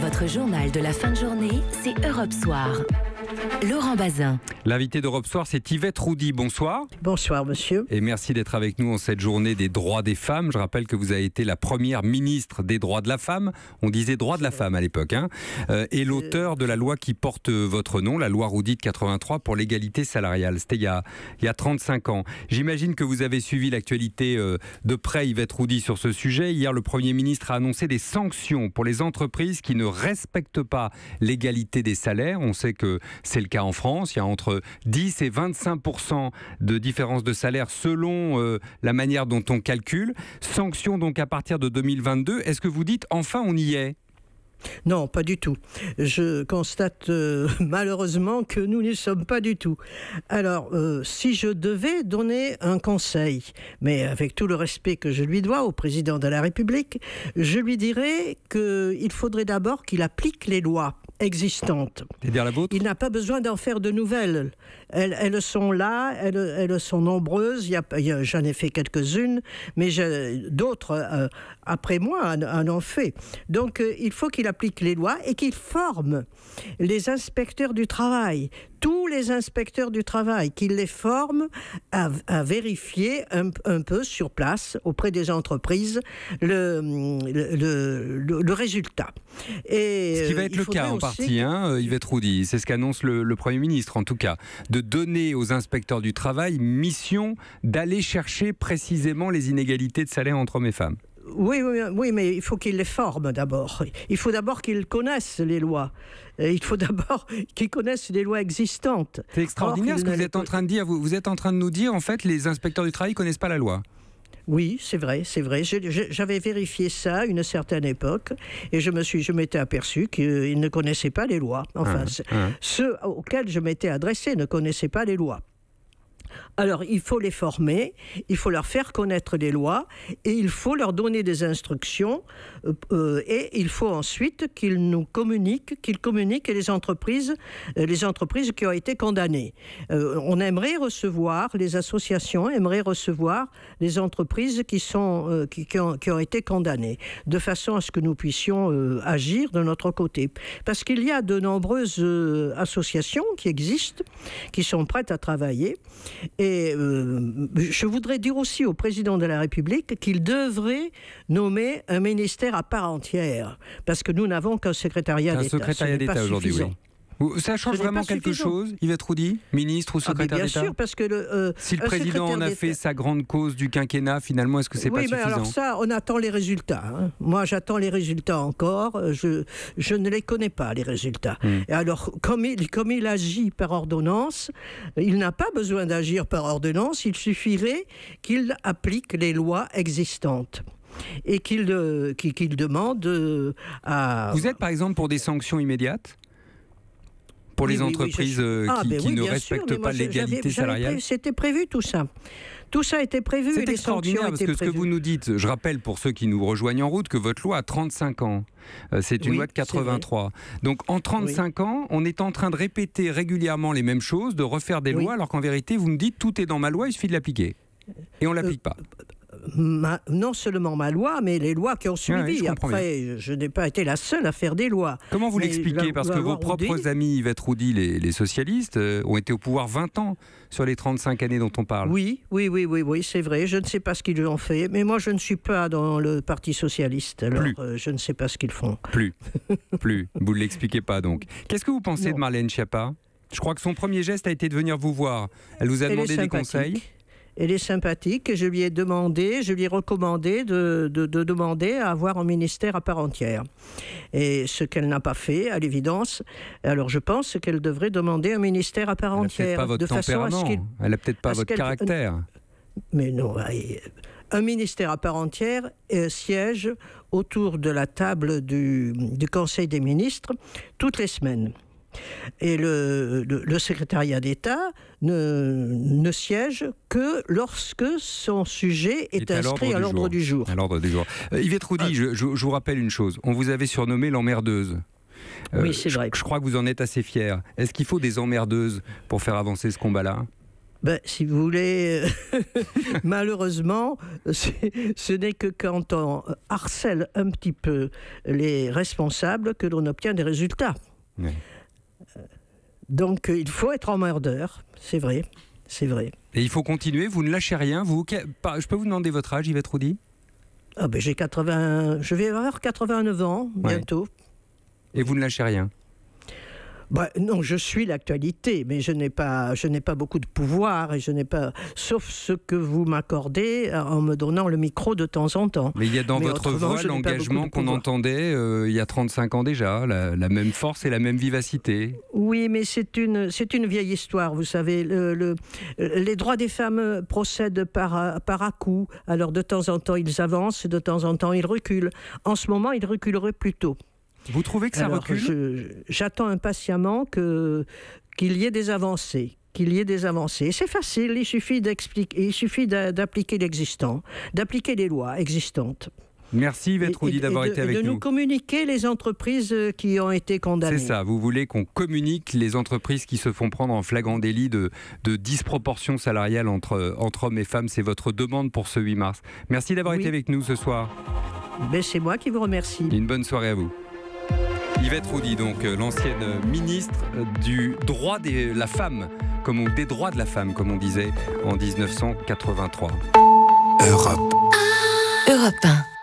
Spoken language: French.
Votre journal de la fin de journée, c'est Europe Soir. Laurent Bazin. L'invité d'Europe Soir, c'est Yvette Roudy. Bonsoir. Bonsoir, monsieur. Et merci d'être avec nous en cette journée des droits des femmes. Je rappelle que vous avez été la première ministre des droits de la femme. On disait droits de la femme à l'époque. Et l'auteur de la loi qui porte votre nom, la loi Roudy de 83 pour l'égalité salariale. C'était il y a 35 ans. J'imagine que vous avez suivi l'actualité de près, Yvette Roudy, sur ce sujet. Hier, le Premier ministre a annoncé des sanctions pour les entreprises qui ne respectent pas l'égalité des salaires. On sait que c'est le cas en France. Il y a entre 10 et 25% de différence de salaire selon la manière dont on calcule. Sanctions donc à partir de 2022. Est-ce que vous dites enfin on y est ? Non, pas du tout. Je constate malheureusement que nous n'y sommes pas du tout. Alors, si je devais donner un conseil, mais avec tout le respect que je lui dois au président de la République, je lui dirais qu'il faudrait d'abord qu'il applique les lois existantes. C'est-à-dire la vôtre ? Il n'a pas besoin d'en faire de nouvelles. Elles sont là, elles sont nombreuses. J'en ai fait quelques-unes, mais d'autres, après moi, en ont fait. Donc, il faut qu'il applique les lois et qu'il forme les inspecteurs du travail. Tous les inspecteurs du travail, qu'il les forme à vérifier un peu sur place, auprès des entreprises, le résultat. Et, ce qui va être le cas en partie, Yvette Roudy, c'est ce qu'annonce le Premier ministre en tout cas, de donner aux inspecteurs du travail mission d'aller chercher précisément les inégalités de salaire entre hommes et femmes. Oui, mais il faut qu'ils les forment d'abord. Il faut d'abord qu'ils connaissent les lois. Il faut d'abord qu'ils connaissent les lois existantes. C'est extraordinaire ce que vous êtes en train de dire. Vous êtes en train de nous dire, en fait, les inspecteurs du travail ne connaissent pas la loi. Oui, c'est vrai. J'avais vérifié ça à une certaine époque et je m'étais aperçu qu'ils ne connaissaient pas les lois. Enfin, ceux auxquels je m'étais adressé ne connaissaient pas les lois. Alors, il faut les former, il faut leur faire connaître les lois et il faut leur donner des instructions et il faut ensuite qu'ils communiquent les entreprises qui ont été condamnées. On aimerait recevoir, les associations aimeraient recevoir les entreprises qui ont été condamnées, de façon à ce que nous puissions agir de notre côté. Parce qu'il y a de nombreuses associations qui existent, qui sont prêtes à travailler. Et je voudrais dire aussi au président de la République qu'il devrait nommer un ministère à part entière, parce que nous n'avons qu'un secrétariat d'État. Un secrétariat d'État aujourd'hui, oui. Ça change vraiment quelque chose, Yvette Roudy, ministre ou secrétaire d'État ? Bien sûr, parce que si le président en a fait sa grande cause du quinquennat, finalement, est-ce que c'est pas suffisant ? Oui, alors ça, on attend les résultats. Moi, j'attends les résultats encore. Je ne les connais pas, les résultats. Et alors, comme il agit par ordonnance, il n'a pas besoin d'agir par ordonnance. Il suffirait qu'il applique les lois existantes. Et qu'il demande à... Vous êtes, par exemple, pour des sanctions immédiates ? Pour les entreprises qui ne respectent pas l'égalité salariale ? C'était prévu tout ça. Tout ça était prévu. C'est extraordinaire parce que ce que vous nous dites, je rappelle pour ceux qui nous rejoignent en route que votre loi a 35 ans. C'est une loi de 83. Donc en 35 ans, on est en train de répéter régulièrement les mêmes choses, de refaire des lois, alors qu'en vérité, vous me dites tout est dans ma loi, il suffit de l'appliquer. Et on ne l'applique pas. Non seulement ma loi, mais les lois qui ont suivi. Après, je n'ai pas été la seule à faire des lois. Comment vous l'expliquez ? Parce que vos propres amis, Yvette Roudy, les socialistes, ont été au pouvoir 20 ans sur les 35 années dont on parle. Oui, c'est vrai. Je ne sais pas ce qu'ils ont fait, mais moi, je ne suis pas dans le Parti socialiste. Alors, je ne sais pas ce qu'ils font. Plus. Vous ne l'expliquez pas, donc. Qu'est-ce que vous pensez de Marlène Schiappa ? Je crois que son premier geste a été de venir vous voir. Elle vous a demandé des conseils. Elle est sympathique et je lui ai recommandé de demander à avoir un ministère à part entière. Et ce qu'elle n'a pas fait, à l'évidence, alors je pense qu'elle devrait demander un ministère à part entière. Elle n'a peut-être pas votre tempérament, elle n'a peut-être pas votre caractère. Mais non, un ministère à part entière siège autour de la table du Conseil des ministres toutes les semaines. Et le secrétariat d'État ne siège que lorsque son sujet est inscrit à l'ordre du jour. Yvette Roudy, je vous rappelle une chose. On vous avait surnommée l'emmerdeuse. Oui, c'est vrai. Je crois que vous en êtes assez fière. Est-ce qu'il faut des emmerdeuses pour faire avancer ce combat-là ? Ben, si vous voulez, malheureusement, ce n'est que quand on harcèle un petit peu les responsables que l'on obtient des résultats. Oui. Donc, il faut être emmerdeur, c'est vrai, c'est vrai. Et il faut continuer, vous ne lâchez rien. Je peux vous demander votre âge, Yvette Roudy ? Ah ben, je vais avoir 89 ans bientôt. Ouais. Et vous ne lâchez rien ? Ben, non, je suis l'actualité, mais je n'ai pas beaucoup de pouvoir et je n'ai pas, sauf ce que vous m'accordez en me donnant le micro de temps en temps. Mais il y a dans votre voix l'engagement qu'on entendait il y a 35 ans déjà, la même force et la même vivacité. Oui, mais c'est une vieille histoire, vous savez. Les droits des femmes procèdent par à-coups. Alors de temps en temps ils avancent, de temps en temps ils reculent. En ce moment, ils reculeraient plus tôt. Vous trouvez que ça recule ? J'attends impatiemment qu'il y ait des avancées. Et c'est facile, il suffit d'appliquer l'existant, d'appliquer les lois existantes. Merci Yvette Roudy d'avoir été avec nous. Et de nous communiquer les entreprises qui ont été condamnées. C'est ça, vous voulez qu'on communique les entreprises qui se font prendre en flagrant délit de disproportion salariale entre hommes et femmes. C'est votre demande pour ce 8 mars. Merci d'avoir été avec nous ce soir. Ben, c'est moi qui vous remercie. Une bonne soirée à vous. Yvette Roudy, donc l'ancienne ministre du droit de la femme, des droits de la femme, comme on disait en 1983. Europe 1.